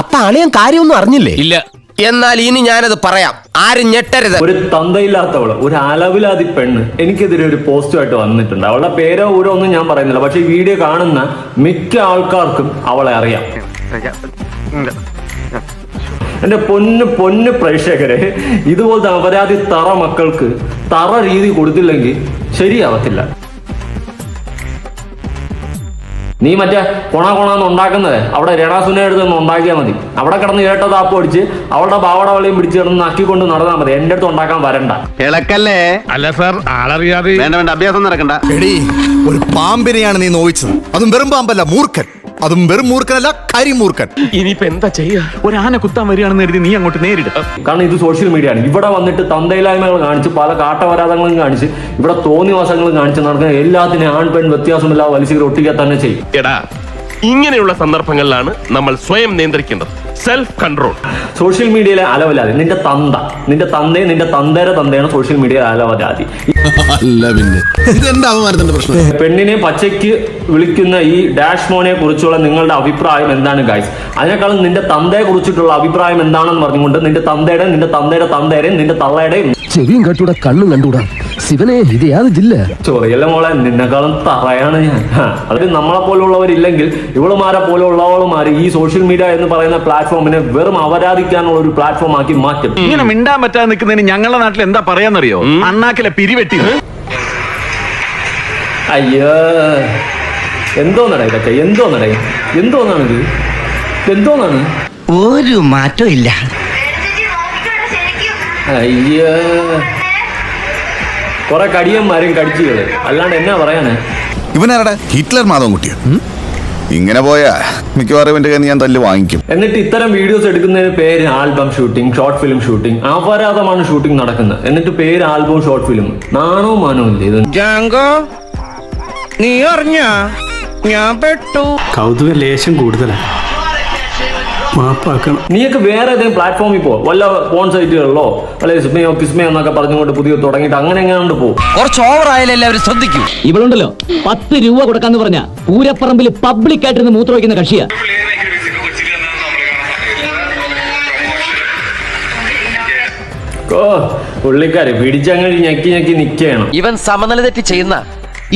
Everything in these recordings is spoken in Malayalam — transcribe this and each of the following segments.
അപ്പൊ അളിയൻ കാര്യമൊന്നും അറിഞ്ഞില്ലേ? ഇല്ല. എന്നാൽ ഇനി ഞാനത് പറയാം, ആരും ഞെട്ടരുത്. ഒരു തന്തയില്ലാത്തവള്, ഒരു അലവിലാതി പെണ്ണ് എനിക്കെതിരെ ഒരു പോസ്റ്റുമായിട്ട് വന്നിട്ടുണ്ട്. അവളുടെ പേരോ ഊരോ ഒന്നും ഞാൻ പറയുന്നില്ല, പക്ഷെ ഈ വീഡിയോ കാണുന്ന മിക്ക ആൾക്കാർക്കും അവളെ അറിയാം. എന്റെ പൊന്ന് പ്രേക്ഷകരെ, ഇതുപോലത്തെ അപരാധി തറ മക്കൾക്ക് തറ രീതി കൊടുത്തില്ലെങ്കിൽ ശരിയാവത്തില്ല. നീ മറ്റേ കൊണാന്ന് ഉണ്ടാക്കുന്നത് അവിടെ രേണാസുനെ എടുത്ത് ഉണ്ടാക്കിയാൽ മതി. അവിടെ കിടന്ന് കേട്ട താപ്പ് അടിച്ച് അവളുടെ പാവട വളിയും പിടിച്ച് കിടന്ന് നക്കിക്കൊണ്ട് നടന്നാൽ മതി. എന്റെ അടുത്ത് ഉണ്ടാക്കാൻ വരണ്ട. ഇളക്കല്ലേ? അല്ല സാർ, ആളറിയാതെ. വേണ്ട, അഭ്യാസം നടക്കണ്ട. എടീ, ഒരു പാമ്പിനെയാണ് നീ നോവിച്ചത്. അതും വെറും പാമ്പല്ല, മൂർഖൻ. അതും വെറും മൂർഖനല്ല, കരിമൂർഖൻ. ഇനിയിപ്പോ എന്താ ചെയ്യാ? ഒരു ആന കുത്താൻ വരികയാണെന്ന് കരുതി നീ അങ്ങോട്ട് നേരിടും. കാരണം ഇത് സോഷ്യൽ മീഡിയ ആണ്. ഇവിടെ വന്നിട്ട് തന്തയില്ലായ്മകൾ കാണിച്ച്, പല കാട്ടവരാധങ്ങളും കാണിച്ച്, ഇവിടെ തോന്നിവാസങ്ങളും കാണിച്ച് നടക്കുന്ന എല്ലാത്തിനും ആൺ പെൺ വ്യത്യാസമില്ലാതെ വലിച്ചു ഒട്ടിക്കാൻ തന്നെ ചെയ്യും. എടാ, ഇങ്ങനെയുള്ള സന്ദർഭങ്ങളിലാണ് നമ്മൾ സ്വയം നിയന്ത്രിക്കേണ്ടത്. Self control. സോഷ്യൽ മീഡിയയിലെ അലവലാതി നിന്റെ തന്തയും നിന്റെ തന്തയുടെ തന്തയാണ് സോഷ്യൽ മീഡിയയിലെ അലവലാതി. അല്ല പിന്നെ ഇതെന്താ അവമാനത്തിന്റെ പ്രശ്നം? പെണ്ണിനെ പച്ചയ്ക്ക് വിളിക്കുന്ന ഈ ഡാഷ് മോനെ കുറിച്ചുള്ള നിങ്ങളുടെ അഭിപ്രായം എന്താണ് ഗൈസ്? അതിനേക്കാളും നിന്റെ തന്തയെ കുറിച്ചിട്ടുള്ള അഭിപ്രായം എന്താണെന്ന് പറഞ്ഞുകൊണ്ട് നിന്റെ തന്തയുടെയും നിന്റെ തള്ളയുടെയും ചെവിയും കണ്ടൂടാ, കണ്ണും കണ്ടൂടാ. ശിവനെ, ഇത് യാതില്ല. ചോറിയല്ല മോളെ, നിന്നെക്കാളും തറയാണ് ഞാൻ. അതിൽ നമ്മളെ പോലുള്ളവരില്ലെങ്കിൽ ഇവളുമാരെ പോലുള്ളവളുമാര് ഈ സോഷ്യൽ മീഡിയ എന്ന് പറയുന്ന പ്ലാറ്റ്ഫോമിനെ വെറും അവരാധിക്കാനുള്ള ഒരു പ്ലാറ്റ്ഫോം ആക്കി മാറ്റും. ഇങ്ങനെ മിണ്ടാൻ പറ്റാതെ നിൽക്കുന്നതിന് ഞങ്ങളുടെ നാട്ടിൽ എന്താ പറയാന്നറിയോ? അണ്ണാക്കിലെ പിരിവെട്ടി. അയ്യോ, എന്തോന്നട ഇതൊക്കെ? എന്തോന്നാണ്? ഒരു മാറ്റം ഇല്ല. അയ്യോ, കുറെ കടിയന്മാരും കടിച്ചുകള്, അല്ലാണ്ട് എന്നാ പറയാന്? ഇവനാരുടെ ഹിറ്റ്ലർ മാധവൻ കുട്ടിയോ? ഇങ്ങനെ പോയാ മിക്കവാറും ഇവന്റെ കയ്യിൽ ഞാൻ തല്ല് വാങ്ങിക്കും. എന്നിട്ട് ഇത്തരം വീഡിയോസ് എടുക്കുന്നതിന് പേര് album shooting, short film shooting. അപരാധമാണ് ഷൂട്ടിംഗ് നടക്കുന്നത്. എന്നിട്ട് പേര് ആൽബം, ഷോർട്ട് ഫിലിം. നാണോ മാനോ ഇല്ലേ ഇത്? നീ അറിഞ്ഞ ഞാൻ പെട്ടു. കൗതുക ലേശം കൂടുതലാണ്. മാപ്പാക്കണം. നീയൊക്കെ വേറെ ഏതെങ്കിലും പ്ലാറ്റ്ഫോമിൽ പോ, വല്ല ഫോൺ സൈറ്റുകളിലോ വല്ല കിസ്മയോ എന്നൊക്കെ പറഞ്ഞുകൊണ്ട് പുതിയ തുടങ്ങിയിട്ട് അങ്ങനെ എങ്ങാണ്ട് പോകും. കുറച്ച് ഓവർ ആയാലും എല്ലാവരും ശ്രദ്ധിക്കും. ഇവളുണ്ടല്ലോ 10 രൂപ കൊടുക്കാന്ന് പറഞ്ഞ പൂരപ്പറമ്പിൽ പബ്ലിക് ആയിട്ടിരുന്ന് മൂത്ര വയ്ക്കുന്ന കക്ഷിയാ. ഓ, പുള്ളിക്കാര് പിടിച്ചങ്ങനെ ഞെക്കി നിൽക്കുകയാണ്. ഇവൻ സമനില തെറ്റി ചെയ്യുന്ന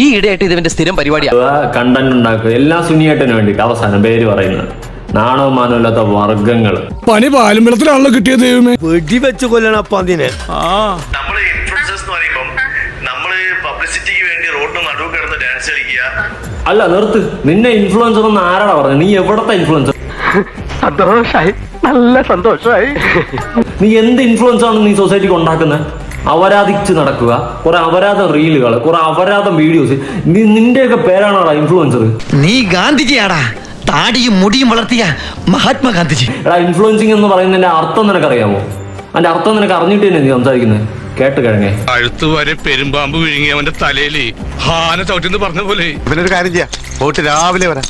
ഈ ഇടയായിട്ട് ഇതിന്റെ സ്ഥിരം പരിപാടിയാണ്. കണ്ടന്റ് ഉണ്ടാക്കുക എല്ലാം സുനിയേട്ടന് വേണ്ടിട്ട്. അവസാനം പേര് പറയുന്നത് നാണോ മാനോ ഇല്ലാത്ത വർഗങ്ങള്. പണി പാലും വെള്ളത്തിലാണല്ലോ കിട്ടിയത്. ദൈവമേ, വെടിവെച്ച് കൊല്ലണം അപ്പൊ അതിനെ. നമ്മള് ഇൻഫ്ലുവൻസേഴ്സ് എന്ന് പറയുമ്പോൾ നമ്മള് പബ്ലിസിറ്റിക്ക് വേണ്ടി റോഡിന് നടുവ് കിടന്ന് ഡാൻസ് കളിക്കുക. അല്ല, നിർത്ത്. നിന്നെ ഇൻഫ്ലുവൻസർ എന്ന് ആരാടാ പറഞ്ഞത്? നീ എവിടത്തെ ഇൻഫ്ലുവൻസർ? സന്തോഷായി, നല്ല സന്തോഷായി. നീ എന്ത് ഇൻഫ്ലുവൻസ് ആണ് നീ സൊസൈറ്റിക്ക് ഉണ്ടാക്കുന്നത്? അവരാധിച്ച് നടക്കുക, കുറെ അപരാധ റീലുകൾ, കുറെ അപരാധം വീഡിയോസ്. നിന്റെയൊക്കെ പേരാണോടാ ഇൻഫ്ലുവൻസർ? നീ ഗാന്ധിജിയാടാ, താടിയും മുടിയും വളർത്തിയ മഹാത്മാഗാന്ധിജി. എടാ, ഇൻഫ്ലുവൻസിങ് എന്ന് പറയുന്നതിന്റെ അർത്ഥം നിനക്കറിയാമോ? അതിന്റെ അർത്ഥം നിനക്ക് അറിഞ്ഞിട്ട് തന്നെ നീ സംസാരിക്കുന്നത്? കേട്ട് കഴിഞ്ഞേ, അഴുത്ത് വരെ പെരുമ്പാമ്പ് വിഴുങ്ങി അവന്റെ തലയില് ഹാന ചവിട്ടിന്ന് പറഞ്ഞ പോലെ. ഇവനൊരു കാര്യം ചെയ്യാം, പോയിട്ട് രാവിലെ വരാം.